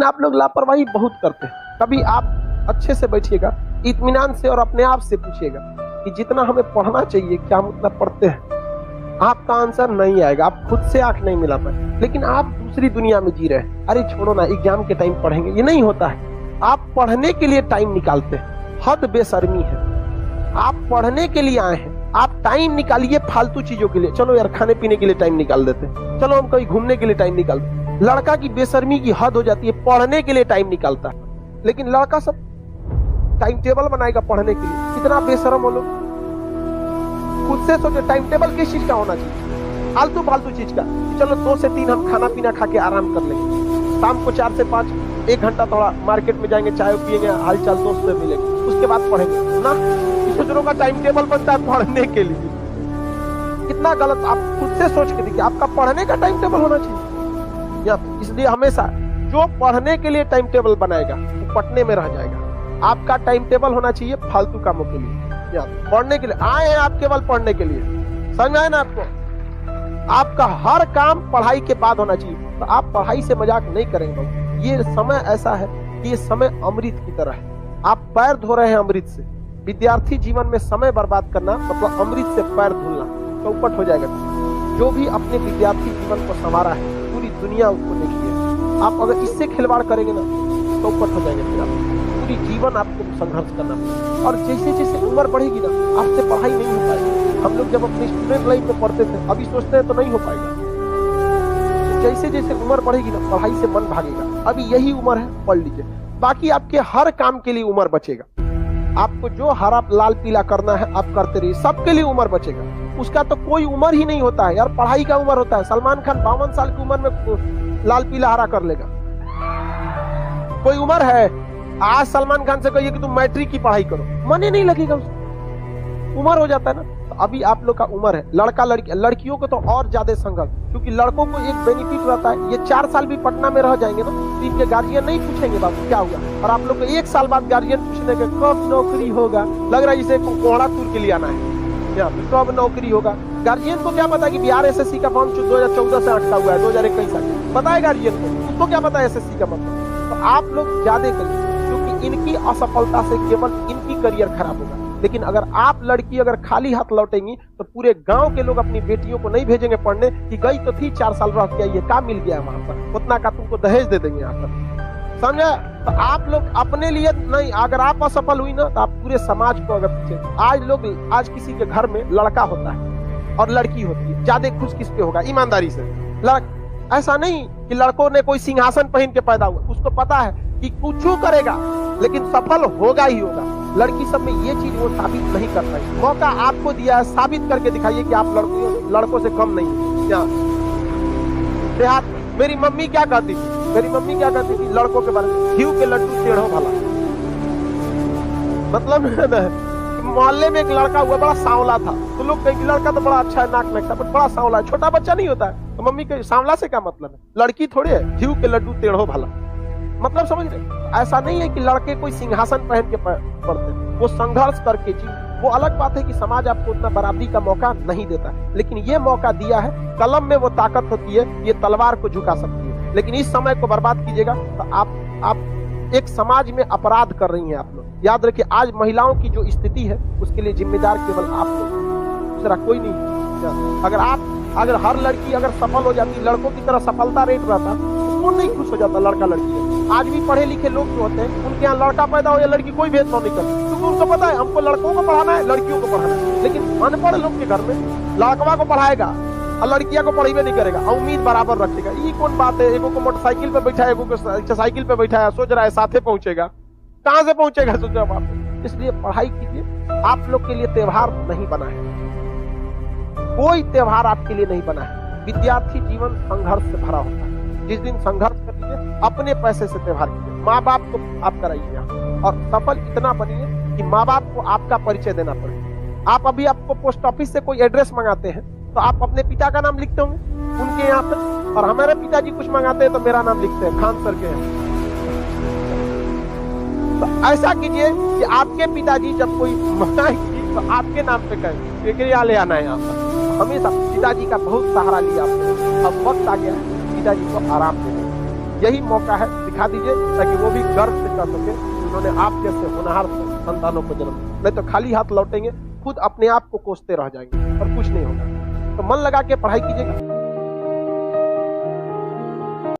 आप लोग लापरवाही बहुत करते हैं। कभी आप अच्छे से बैठिएगा, इत्मीनान से और अपने आप से पूछिएगा कि जितना हमें पढ़ना चाहिए क्या हम उतना पढ़ते हैं। आपका आंसर नहीं आएगा, आप खुद से आंख नहीं मिला पाए, लेकिन आप दूसरी दुनिया में जी रहे हैं। अरे छोड़ो ना, एग्जाम के टाइम पढ़ेंगे, ये नहीं होता है। आप पढ़ने के लिए टाइम निकालते हैं, हद बेशर्मी है। आप पढ़ने के लिए आए हैं, आप टाइम निकालिए फालतू चीजों के लिए। चलो यार खाने पीने के लिए टाइम निकाल देते हैं, चलो हम कहीं घूमने के लिए टाइम निकाल देते। लड़का की बेशर्मी की हद हो जाती है, पढ़ने के लिए टाइम निकालता है, लेकिन लड़का सब टाइम टेबल बनाएगा पढ़ने के लिए। कितना बेशरम हो लोग। खुद से सोचो, टाइम टेबल किस चीज का होना चाहिए? फालतू फालतू चीज का। चलो 2 से 3 हम खाना पीना खा के आराम कर लेंगे, शाम को 4 से 5 1 घंटा थोड़ा मार्केट में जाएंगे, चाय पियेंगे, हालचाल दोस्त से मिलेंगे, उसके बाद पढ़ेंगे ना। दूसरों का टाइम टेबल बनता है पढ़ने के लिए, कितना गलत। आप खुद से सोच के देखिए, आपका पढ़ने का टाइम टेबल होना चाहिए। इसलिए हमेशा जो पढ़ने के लिए टाइम टेबल बनाएगा वो पटने में रह जाएगा। आपका टाइम टेबल होना चाहिए फालतू कामों के लिए। पढ़ने के लिए आए हैं आप, केवल पढ़ने के लिए, समझ में आए ना आपको? आपका हर काम पढ़ाई के बाद होना चाहिए। तो आप पढ़ाई से मजाक नहीं करेंगे। ये समय ऐसा है कि ये समय अमृत की तरह है। आप पैर धो रहे हैं अमृत से। विद्यार्थी जीवन में समय बर्बाद करना मतलब अमृत से पैर धुलना, चौपट हो जाएगा। जो भी अपने विद्यार्थी जीवन को संवारा है, पूरी दुनिया उसको देखी है। आप अगर इससे खिलवाड़ करेंगे ना, चौपट हो जाएंगे। फिर आप पूरी जीवन आपको संघर्ष करना पड़ेगा। और जैसे जैसे उम्र बढ़ेगी ना, आपसे पढ़ाई नहीं हो पाएगी। हम लोग जब अपने स्टूडेंट लाइफ में पढ़ते थे, अभी सोचते हैं तो नहीं हो पाएगा। जैसे जैसे उम्र बढ़ेगी ना, पढ़ाई से मन भागेगा। अभी यही उम्र है, पढ़ लीजिए। बाकी आपके हर काम के लिए उम्र बचेगा। आपको जो हरा लाल पीला करना है आप करते रहिए, सबके लिए उम्र बचेगा। उसका तो कोई उम्र ही नहीं होता है यार, पढ़ाई का उम्र होता है। सलमान खान 52 साल की उम्र में लाल पीला हरा कर लेगा, कोई उम्र है? आज सलमान खान से कहिए कि तुम मैट्रिक की पढ़ाई करो, मन ही नहीं लगेगा उसको, उम्र हो जाता है ना। तो अभी आप लोग का उम्र है। लड़का लड़की, लड़कियों को तो और ज्यादा संघर्ष, क्योंकि लड़कों को एक बेनिफिट रहता है, ये 4 साल भी पटना में रह जाएंगे ना, तो इनके गार्जियन नहीं पूछेंगे बाबू क्या हुआ। और आप लोग को 1 साल बाद गार्जियन पूछने के कब नौकरी होगा, लग रहा है जिसे कोहड़ा तूर के लिए आना है, कब नौकरी होगा। गार्जियन को क्या पता कि बिहार एसएससी का फॉर्म 2014 से अटका हुआ है, 2021 से पता है गार्जियन को, उसको क्या पता है एसएससी का मतलब। तो आप लोग ज्यादा करिए, क्योंकि इनकी असफलता से केवल इनकी करियर खराब होगा। लेकिन अगर आप लड़की अगर खाली हाथ लौटेंगी तो पूरे गांव के लोग अपनी बेटियों को नहीं भेजेंगे पढ़ने कि गई तो थी 4 साल रह के, ये काम मिल गया वहां पर, उतना का तुमको दहेज दे देंगे यहाँ पर, समझे? तो आप लोग अपने लिए नहीं, अगर आप असफल हुई ना तो आप पूरे समाज को अगर पीछे। आज किसी के घर में लड़का होता है और लड़की होती है, ज्यादा खुश किस पे होगा? ईमानदारी से। ऐसा नहीं कि लड़कों ने कोई सिंहासन पहन के पैदा हुआ, उसको पता है कि कुछ करेगा लेकिन सफल होगा ही होगा। लड़की सब में ये चीज वो साबित नहीं कर पाई। मौका आपको दिया है, साबित करके दिखाइए कि आप लड़कों से कम नहीं। क्या देहात मेरी मम्मी क्या कहती थी? मेरी मम्मी क्या कहती थी लड़कों के बारे में? घी के लड्डू टेढ़ो भला। मतलब मोहल्ले में एक लड़का हुआ, बड़ा सांवला था, तो लोग कहेंगे लड़का तो बड़ा अच्छा है, नाक नाक था, बट बड़ा सांवला है, छोटा बच्चा नहीं होता है। तो मम्मी के सांवला से क्या मतलब है? लड़की थोड़ी है, घी के लड्डू टेढ़ो भला। मतलब समझ रहे? ऐसा नहीं है कि लड़के कोई सिंहासन पहन के पढ़ते, वो संघर्ष करके जी। वो अलग बात है कि समाज आपको उतना बराबरी का मौका नहीं देता, लेकिन ये मौका दिया है। कलम में वो ताकत होती है, ये तलवार को झुका सकती है। लेकिन इस समय को बर्बाद कीजिएगा तो आप एक समाज में अपराध कर रही हैं आप लोग। याद रखिए, आज महिलाओं की जो स्थिति है उसके लिए जिम्मेदार केवल आप लोग, दूसरा कोई नहीं। अगर हर लड़की अगर सफल हो जाती, लड़कों की तरह सफलता रेट रहता, तो कौन नहीं खुश हो जाता लड़का लड़की। आज भी पढ़े लिखे लोग जो होते हैं, उनके यहाँ लड़का पैदा हो या लड़की, कोई भेदभाव नहीं करते, क्योंकि उनको पता है हमको लड़कों को पढ़ाना है, लड़कियों को पढ़ाना है। लेकिन अनपढ़ लोग के घर में लड़कवा को पढ़ाएगा और लड़कियां को पढ़ेबे नहीं करेगा, उम्मीद बराबर रखेगा। ये कौन बात है? एगो को मोटरसाइकिल पे बैठा है, एगो को साइकिल पे बैठा है, सोच रहा है साथे पहुंचेगा, कहां से पहुंचेगा? सोच रहा है। इसलिए पढ़ाई कीजिए। आप लोग के लिए त्योहार नहीं बना है, कोई त्योहार आपके लिए नहीं बना है। विद्यार्थी जीवन संघर्ष से भरा होता है। जिस दिन संघर्ष कर लीजिए, अपने पैसे से त्योहार कीजिए, माँ बाप को आप कराइए, और सफल इतना बनिए कि माँ बाप को आपका परिचय देना पड़े। आप अभी आपको पोस्ट ऑफिस से कोई एड्रेस मंगाते हैं तो आप अपने पिता का नाम लिखते होंगे उनके यहाँ पे, और हमारे पिताजी कुछ मंगाते हैं तो मेरा नाम लिखते हैं खान सर के यहाँ। तो ऐसा कीजिए कि आपके पिताजी जब कोई मंगाएगी तो आपके नाम पे कहें कि ले आना है यहाँ पर। हमेशा पिताजी का बहुत सहारा लिया आपने, अब वक्त आ गया पिताजी को आराम देने। यही मौका है, दिखा दीजिए ताकि वो भी गर्व से कह सके उन्होंने आप जैसे होनहार संतानों को जन्म दिया। नहीं तो खाली हाथ लौटेंगे, खुद अपने आप को कोसते रह जाएंगे और कुछ नहीं होगा। तो मन लगा के पढ़ाई कीजिएगा,